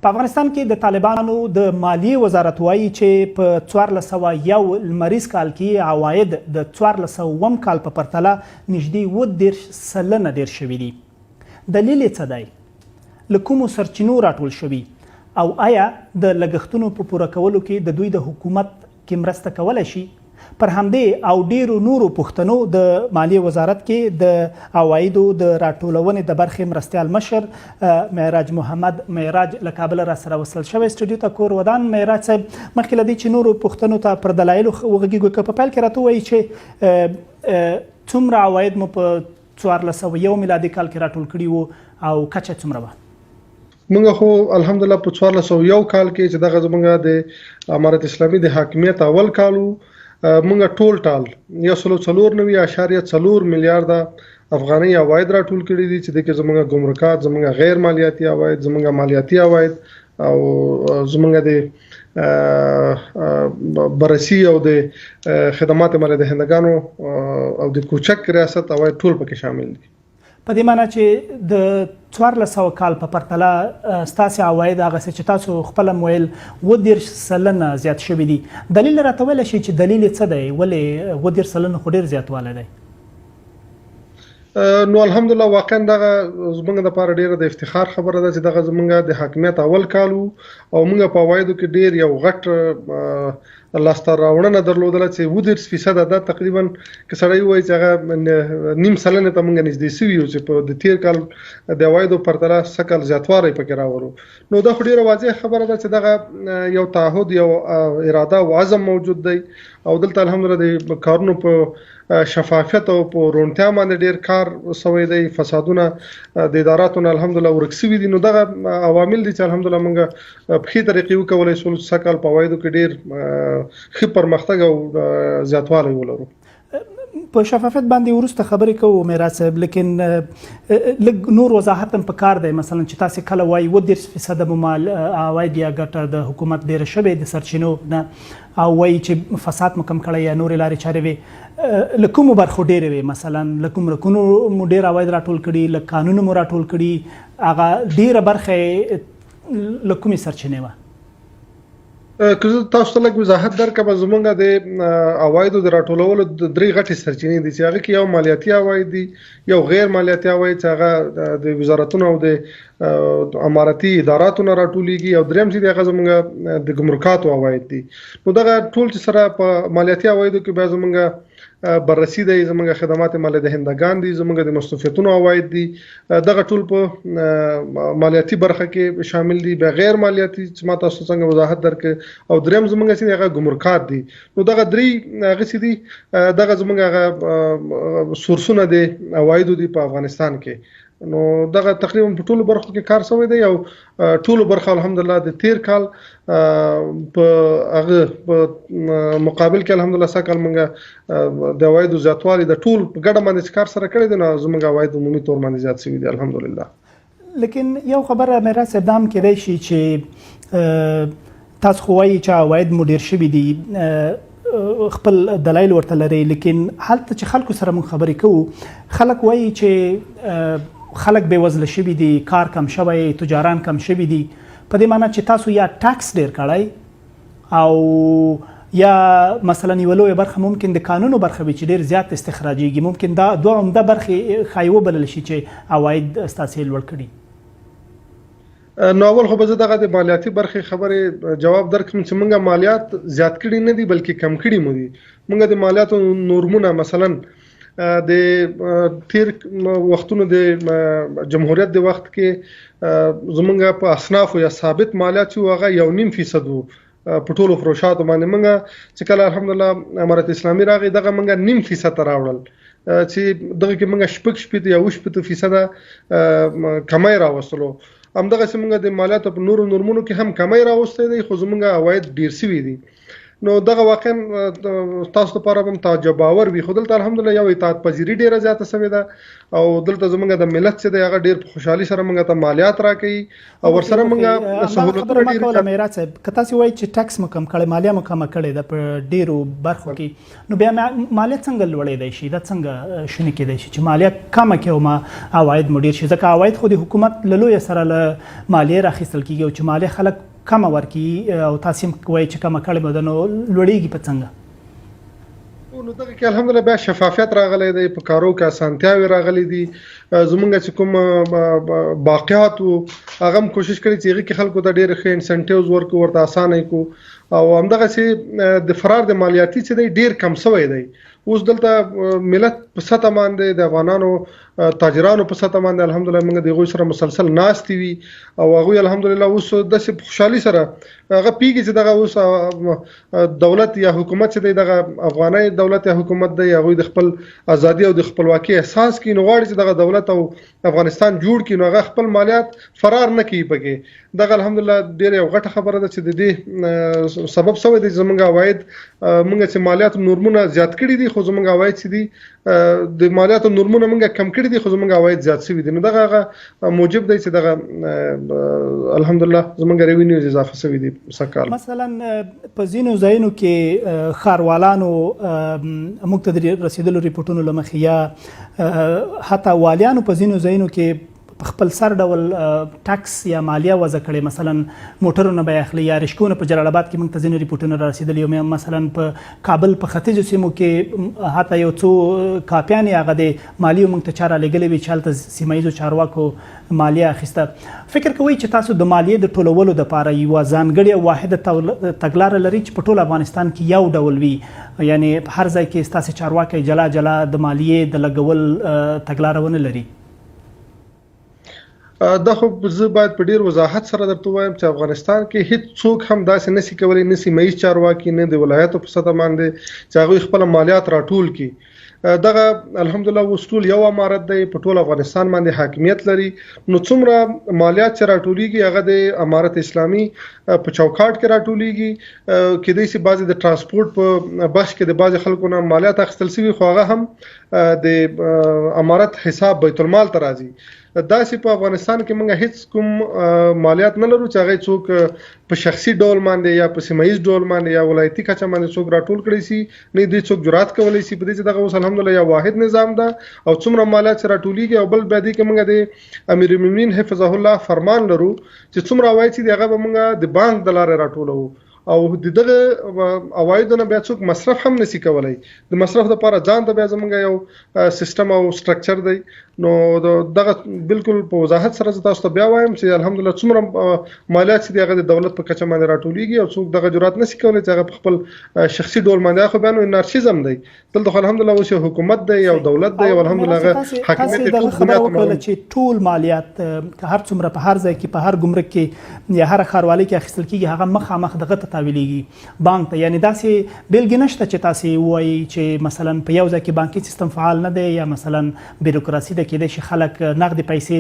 په افغانستان کې د طالبانو د مالیې وزارت وایي چې په 1401 لمریز کال کې عواید د 1400 کال په پرتله نږدې 10% ډیر شوي دي. دلیل یې څه دی؟ له کومو سرچینو راټول شوي او آیا د لګښتونو په پوره کولو کې د دوی د حکومت کې مرسته کولی شي؟ پر همدې او ډیرو نورو پوښتنو د مالیې وزارت کې د عوایدو د راټولونې د برخې مرستیال مشر معراج محمد معراج له کابل را سره وصل شوی سټوډیو ته کور ودان. معراج صاحب، مخکې له دې چې نورو پوښتنو ته پر دلایلو وغږیږو، که په پیل کې راته ووایي چې څومره عواید مو په 1401 میلادي کال کې راټول کړي وو او کچه څومره وه؟ موږ خو الحمدلله په 1401 کال کې چې دغه زموږ د امارت اسلامي د حاکمیت اول کال وو، موږ ټول 194.4 میلیارډ افغاني عواید راټول کړي دي چې د کې زموږ ګمرکات، زموږ غیر مالیاتي عواید، زموږ مالیاتي عواید او زموږ د بررسي او د خدمات مالیه دهندگانو او د کوچک ریاست عواید ټول پکې شامل دي. په دې معنی چې د 1400 کال په پرتله ستاسې عواید هغسې چې تاسو خپله مو ویل 10% زیات شوي دي. دلیل راته ویلی شي چې دلیل یې څه دی؟ ولې 10% خو ډېر زیاتوالی دی؟ نو الحمدلله واقعا دغه زموږ دپاره ډیره د افتخار خبره ده چې دغه زموږ د حاکمیت اول کال وو او موږ په عوایدو کې ډیر یو غټ لاسته راوړنه درلودله چې 10% ده. تقریبا که سړی ووایي چې هغه نیم سلنې ته موږ نږدې سوي یو چې په د تیر کال د عوایدو پرتله سږ کال زیاتوالی پکې راولو. نو دا خو ډیره واضح خبره ده چې دغه یو تعهد، یو اراده او عزم موجود دی او دلته الحمدلله د کارونو په شفافیت او په روڼتیا باندې ډیر کار شوی دی. فسادونه د اداراتو الحمدلله ورک شوي دي. نو دغه عوامل دي چې الحمدلله موږ په ښې طریقې وکولی شو چې سږ کال په عوایدو کې ډیر ښه پرمختګ او زیاتوالی ولرو. په شفافیت باندې وروسته خبرې کوو معراج صاحب، لیکن لږ نور وضاحت هم پکار دی. مثلا چې تاسې کله وایي 10% مو عواید یا ګټه د حکومت ډیره شوې د سرچینو نه او وایي چې فساد مو کم کړی یا نورې لارې چارې وې، له کومو برخو ډیرې وې؟ مثلا له کوم رکنو مو ډیر عواید راټول کړي، له قانونو مو راټول کړي، هغه ډیره برخه له کومې سرچینې وه؟ که زه تاسو ته لږ وضاحت درکړم، زموږ د عوایدو د راټولولو د درې غټې سرچینې دي چې هغه کې یو مالیاتي عواید دي، یو غیر مالیاتي عواید چې هغه د وزارتونو او د امارتي اداراتو نه راټولیږي، او دریم چې هغه زموږ د ګمرکاتو عواید دي. نو دغه ټول چې سره په مالیاتي عوایدو کې بیا زموږ بررسي دی، زموږ خدمات مالیه دهندگان دي، زموږ د مصرفیتونو عواید دي، دغه ټول په مالیاتي برخه کې شامل دي. بیا غیر مالیاتي چې ما تاسو څنګه وضاحت درکړ، او دریم زموږ چې هغه ګمرکات دي. نو دغه درې هغه چې دي دغه زموږ هغه سورسونه دي عوایدو دي په افغانستان کې. نو دغه تقریبا په ټولو برخو کې کار شوی دی او ټولو برخه الحمدلله د تیر کال په هغه په مقابل کې الحمدلله سږ کال موږ د عوایدو زیاتوالی د ټول په ګډه باندې کار سره کړی دی، نو زموږ عواید عمومي طور باندې زیات شوي دي الحمدلله. لیکن یو خبره معراج صاحب دا هم کیدای شي چې تاسو خو وایي چې عواید مو ډیر شوي دي، خپل دلایل ورته لري، لیکن هلته چې خلکو سره موږ خبرې کوو، خلک وایي چې خلک بې وزله شوي دي، کار کم شوی، تجاران کم شوي دي. په دې معنی چې تاسو یا ټاکس ډیر کړی او یا مثلا یوه لویه برخه ممکن د قانونو برخه وي چې ډیر زیات استخراجیږي، ممکن دا دوه عمده برخې ښایي وبلل شي چې عواید ستاسې لوړ کړي. نو اول خو به زه دغه د مالیاتي برخې خبرې جواب درکړم چې موږ مالیات زیات کړي نه دي بلکې کم کړي مو دي. موږ د مالیاتو نورمونه مثلا د تیر وختونو د جمهوریت د وخت کې زمونږ په اصنافو یا ثابت مالیات چې هغه 1.5% وو په ټولو فروشاتو باندې. موږ چې کله الحمدلله امارت اسلامي راغی دغه موږ 0.5% راوړل چې دغه کې موږ 6% یا 8% کمای راوستلو. همدغسې موږ د مالیاتو په نورو نورمونو کې هم کمای راوستی دی، خو زموږ عواید ډیر شوي دي. نو دغه واقعا تاسو لپاره هم تعجباور وي. خو دلته الحمدلله یو اطاعت پذیری ډیره زیاته شوې ده او دلته زمونږ د ملت چې دی هغه ډیر په خوشحالي سره موږ ته مالیات راکوي او ورسره موږ سهولتونه ډیر کوي. میراث صاحب که تاسو وایي چې ټیکس مو کم کړی، مالیه مو کم کړې ده په ډیرو برخو کې، نو بیا مالیه څنګه لوړې دی شي؟ دا څنګه شونې کېدای شي چې مالیه کمه کړي او ما عواید مو ډیر شي؟ ځکه عواید خو د حکومت له لویه سره له مالیې راخیستل کېږي او چې مالیه خلک کمه ورکړي او تاسو هم وایي چې کمه کړې به ده، نو لوړېږي په څنګه؟ نو دغه کې الحمدلله بیا شفافیت راغلی دی، په کارو کې اسانتیاوې راغلي دي. زمونږ چې کوم باقیات وو هغه هم کوشش کړی چې هغې کې خلکو ته ډېر ښه انسنټیوز ورکړو، ورته اسانه یې کړو او همدغسې د فرار د مالیاتي چې دی ډېر کم شوی دی. اوس دلته ملت په سطح باندې د افغانانو تاجرانو په سطح باندې الحمدلله موږ د هغوی سره مسلسل ناستې وي او هغوی الحمدلله اوس داسې په خوشحالي سره هغه پیږي چې دغه اوس دولت یا حکومت چې دی دغه افغاني دولت یا حکومت دی هغوی د خپل ازادي او د خپلواکي احساس کوي، نو غواړي چې دغه دولت او افغانستان جوړ کړي، نو هغه خپل مالیات فرار نه کوي پکې. دغه الحمدلله ډېره یو غټه خبره ده چې د دې سبب شوی دی چې زموږ عواید موږ چې مالیات نورمونه زیات کړي دي خو زموږ عواید چې دي د مالیاتو نورمونه موږ کم کړي دي خو زموږ عواید زیات شوي دي. نو دغه هغه موجب دی چې دغه الحمدلله زموږ ریوینیوز اضافه شوي دي سږ مثلا په ځینو ځایونو کې ښاروالانو موږ ته د رسیدلو ریپورټونو له مخې یا حتی والیانو په ځینو ځایونو کې خپل سر ډول ټکس یا مالیه وضع کړي، مثلا موټرونه به اخلي یا رشکونه په جلال آباد کې موږ ته ځینې ریپورټونه را رسیدلي، مثلا په کابل په ختیځو سیمو کې حتی یو څو کاپیانې هغه د مالیو موږ ته چا رالیږلې وي چې هلته سیمه ییزو چارواکو مالیه اخیسته. فکر کوئ چې تاسو د مالیې د ټولولو دپاره یوه ځانګړې او واحده تګلاره لرئ چې په ټول افغانستان کې یو ډول وي، یعنی په هر ځای کې ستاسې چارواکی جلا جلا د مالیې د لګول تګلاره ونه لري؟ دا خو زه باید په ډیر وضاحت سره درته وایم چې افغانستان کې هیڅ څوک هم داسې نشي کولی، نه سیمه ییز چارواکي نه د ولایاتو په سطح باندې چې هغوی خپل مالیات راټول کړي. دغه الحمدلله اوس ټول یو امارت دی، په ټول افغانستان باندې حاکمیت لري. نو څومره مالیات چې راټولیږي هغه د امارت اسلامي په چوکاټ کې راټولیږي. کېدای شي بعضې د ترانسپورټ په بخش کې د بعضې خلکو نه مالیات اخیستل شوي خو هغه هم د امارت حساب بیت المال ته راځي. داسې په افغانستان کې موږ هیڅ کوم مالیات نه لرو چې هغه څوک په شخصي ډول باندې یا په سیمه ییز ډول باندې یا ولایتي کچه باندې څوک راټول کړی شي، نه دوی څوک جرأت کولی شي په دې چې دغه اوس الحمدلله یو واحد نظام ده او څومره مالیات چې راټولیږي او بل بیا دې کې موږ د امیر المؤمنین حفظه الله فرمان لرو چې څومره عواید چې دي هغه به موږ د بانک د لارې راټولوو او دغه عوایدو نه بیا څوک مصرف هم نشي کولی. د مصرف لپاره ځان ته بیا زموږ یو سیستم او سټرکچر دی. نو دغه بالکل په وضاحت سره زه تاسو ته بیا وایم چې الحمدلله څومره مالیات چې دي هغه د دولت په کچه باندې راټولیږي او څوک دغه جرأت نشي کولی چې هغه په خپل شخصي ډول باندې خو بیا نو انارشیزم دی. دلته خو الحمدلله اوس یو حکومت دی یو دولت دی او الحمدلله هغه حاکمیت دی. ټول خبره وکړه چې ټول مالیات که هر څومره په هر ځای کې په هر ګمرک کې یا هر ښاروالۍ کې اخیستل کېږي هغه مخامخ دغه ته تحویلیږي بانک ته. یعنې داسې بیلګې نشته چې تاسې ووایي چې مثلا په یو ځای کې بانکي سیستم فعال نه دی یا مثلا بیروکراسي ده، کېدای شي خلک نقد پیسې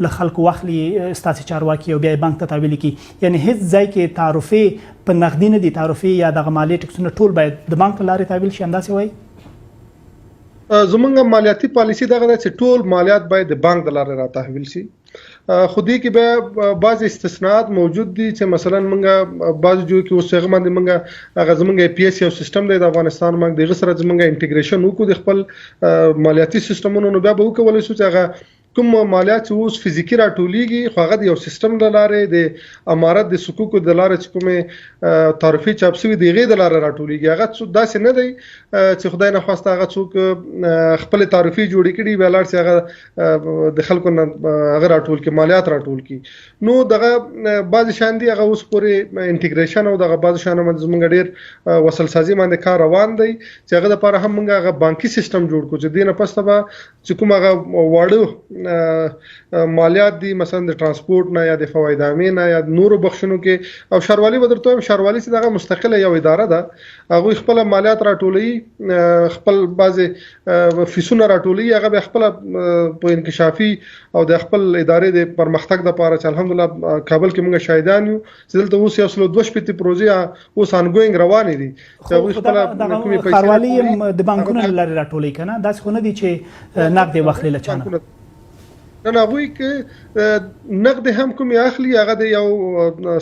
له خلکو واخلي ستاسې چارواکي او بیا یې بانک ته تحویل کړي. یعنې هیڅ ځای کې تعرفې په نقدي نه دي، تعرفې یا دغه مالیې ټکسونه ټول باید د بانک له لارې تحویل شي، همداسې وایي؟ زمونږ مالیاتي پالیسي دغه ده چې ټول مالیات باید د بانک د لارې را تحویل شي. خو دې کې بیا بعض استثناءات موجود دي چې مثلا موږ بعض جو کې اوس هغه باندې موږ هغه زمونږ پی ایس یو سیستم دی د افغانستان باندې دغه سره زمونږ انټیګریشن وکړو د خپل مالیاتي سیستمونو، نو بیا به وکولای شو چې هغه کوم مالیات چې اوس فزیکي راټولیږي خو هغه د یو سیستم د لارې د امارت د صکوکو د لارې چې کومې تعرفې چاپ شوي د هغې د لارې راټولیږي. هغه داسې نه دی چې خدای نخواسته هغه څوک خپلې تعرفې جوړې کړي بیا لاړ شي هغه د خلکو نه هغه راټول کړي مالیات راټول کړي. نو دغه بعضې شیان دي هغه اوس پورې انټیګریشن او دغه بعضې شیانو باندې زموږ ډېر وصلسازي باندې کار روان دی چې هغه دپاره هم موږ هغه بانکي سیستم جوړ کړو چې دې نه پسته به چې کوم هغه واړه مالیات دي مثلا د ترانسپورت نه یا د فوایدامې نه یا نورو بخښونو کې او ښاروالي به درته وایم ښاروالي چې دغه مستقله یو اداره ده هغوی خپل مالیات راټولوي خپل بعضې فیسونه راټولوي هغه به خپل په انکشافي او د خپل ادارې د پرمختګ لپاره چې الحمدلله کابل کې موږ شاهدان یو چې دلته اوس یو 2 پروژې اوس انګوینګ روانې دي چې هغوی خپل ښاروالي د بانکونو له لارې راټولوي که نه داسې خو نه دي چې نقد یې واخلي له چا نه نه هغوی کې نقد هم کوم اخلي هغه د یو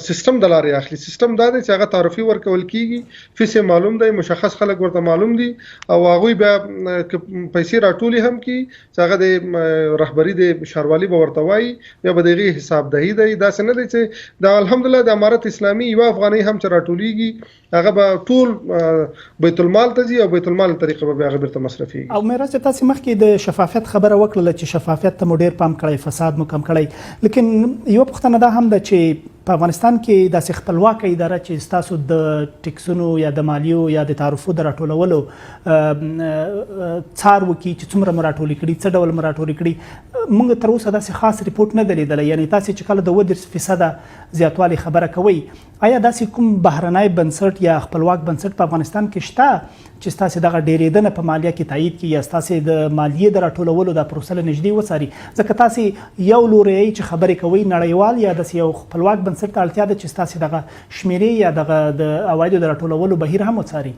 سیستم د لارې اخلي سیستم دا دی چې هغه تعرفي ورکول کیږي فیس معلوم دی مشخص خلک ورته معلوم دي او هغوی بیا پیسې راټولي هم کی چې هغه د رهبری د ښاروالي به ورته وایي یا به دغه حساب دهي دی دا څنګه دی چې د الحمدلله د امارت اسلامي یو افغاني هم چې راټوليږي هغه به ټول بیت المال ته ځي او بیت المال طریقه به هغه بیرته مصرفي او مې راځي تاسو مخکې د شفافیت خبره وکړه چې شفافیت ته مو ډیر پام کړی فساد مو کم کړی لیکن یو پوښتنه دا هم ده چې په افغانستان کې داسې خپلواکه اداره چې ستاسو د ټیکسونو یا د مالیو یا د تعرفو د راټولولو څار وکړي چې څومره مو راټولې کړي څه ډول مو راټولې کړي موږ تر اوسه داسې خاص ریپورټ نه دی لیدلی یعنې تاسې چې کله د 10% زیاتوالي خبره کوئ آیا داسې کوم بهرنی بنسټ یا خپلواک بنسټ په افغانستان کې شته چې ستاسې دغه ډېرېدنه په مالیه کې تایید کړي یا ستاسې د مالیې د راټولولو دا پروسه له نږدې وڅاري ځکه تاسې یو لوری چې خبرې کوئ نړیوال یا داسې یو خپلواک بنسټ ته اړتیا ده چې ستاسې دغه شمیرې یا دغه د عوایدو د راټولولو بهیر هم وڅاري